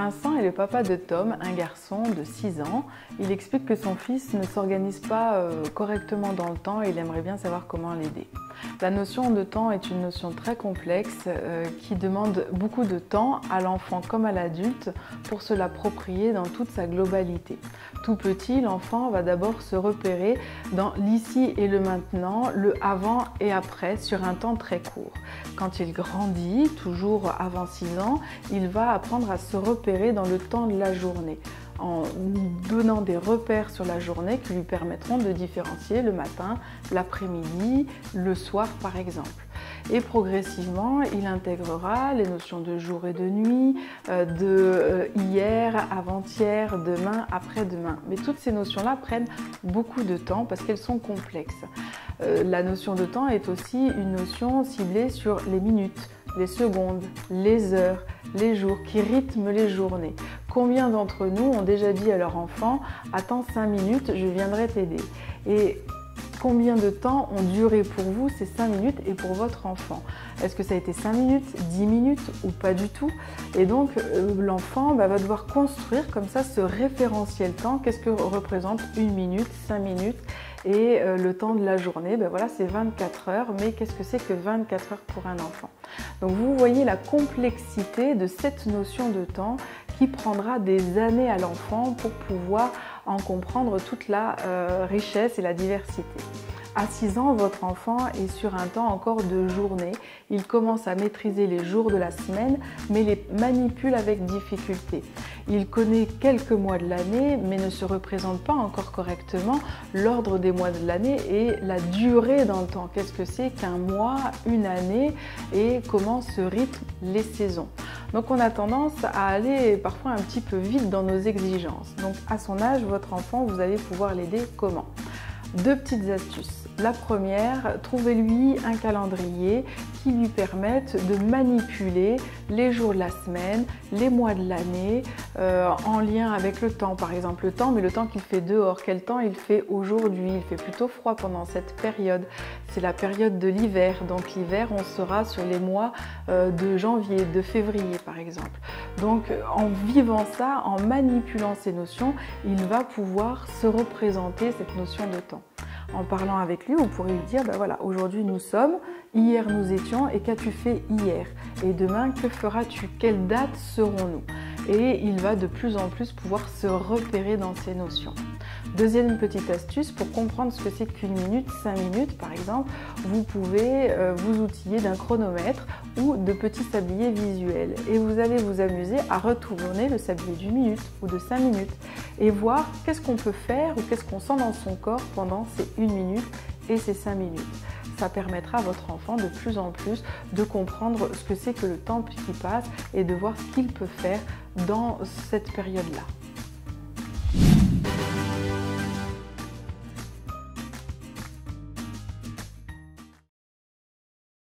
Vincent est le papa de Tom, un garçon de 6 ans. Il explique que son fils ne s'organise pas correctement dans le temps et il aimerait bien savoir comment l'aider. La notion de temps est une notion très complexe qui demande beaucoup de temps à l'enfant comme à l'adulte pour se l'approprier dans toute sa globalité. Tout petit, l'enfant va d'abord se repérer dans l'ici et le maintenant, le avant et après sur un temps très court. Quand il grandit, toujours avant 6 ans, il va apprendre à se repérer dans le temps de la journée, en donnant des repères sur la journée qui lui permettront de différencier le matin, l'après-midi, le soir par exemple. Et progressivement, il intégrera les notions de jour et de nuit, de hier, avant-hier, demain, après-demain. Mais toutes ces notions-là prennent beaucoup de temps parce qu'elles sont complexes. La notion de temps est aussi une notion ciblée sur les minutes, les secondes, les heures, les jours qui rythment les journées. Combien d'entre nous ont déjà dit à leur enfant « Attends 5 minutes, je viendrai t'aider » et combien de temps ont duré pour vous ces 5 minutes et pour votre enfant? Est-ce que ça a été 5 minutes, 10 minutes ou pas du tout? Et donc l'enfant va devoir construire comme ça ce référentiel temps. Qu'est-ce que représente 1 minute, 5 minutes? Et le temps de la journée, voilà, c'est 24 heures, mais qu'est-ce que c'est que 24 heures pour un enfant? Donc vous voyez la complexité de cette notion de temps qui prendra des années à l'enfant pour pouvoir en comprendre toute la richesse et la diversité. À 6 ans, votre enfant est sur un temps encore de journée. Il commence à maîtriser les jours de la semaine, mais les manipule avec difficulté. Il connaît quelques mois de l'année, mais ne se représente pas encore correctement l'ordre des mois de l'année et la durée dans le temps. Qu'est-ce que c'est qu'un mois, une année et comment se rythment les saisons? Donc on a tendance à aller parfois un petit peu vite dans nos exigences. Donc à son âge, votre enfant, vous allez pouvoir l'aider comment? 2 petites astuces. La première, trouvez-lui un calendrier qui lui permette de manipuler les jours de la semaine, les mois de l'année, en lien avec le temps. Par exemple le temps, mais le temps qu'il fait dehors, quel temps il fait aujourd'hui? Il fait plutôt froid pendant cette période. C'est la période de l'hiver, donc l'hiver on sera sur les mois de janvier, de février par exemple. Donc en vivant ça, en manipulant ces notions, il va pouvoir se représenter cette notion de temps. En parlant avec lui, vous pourrez lui dire, voilà, aujourd'hui nous sommes, hier nous étions et qu'as-tu fait hier? Et demain, que feras-tu? Quelle date serons-nous? Et il va de plus en plus pouvoir se repérer dans ces notions. Deuxième petite astuce, pour comprendre ce que c'est qu'une minute, 5 minutes par exemple, vous pouvez vous outiller d'un chronomètre ou de petits sabliers visuels. Et vous allez vous amuser à retourner le sablier d'une minute ou de 5 minutes et voir qu'est-ce qu'on peut faire ou qu'est-ce qu'on sent dans son corps pendant ces 1 minute et ces 5 minutes. Ça permettra à votre enfant de plus en plus de comprendre ce que c'est que le temps qui passe et de voir ce qu'il peut faire dans cette période-là.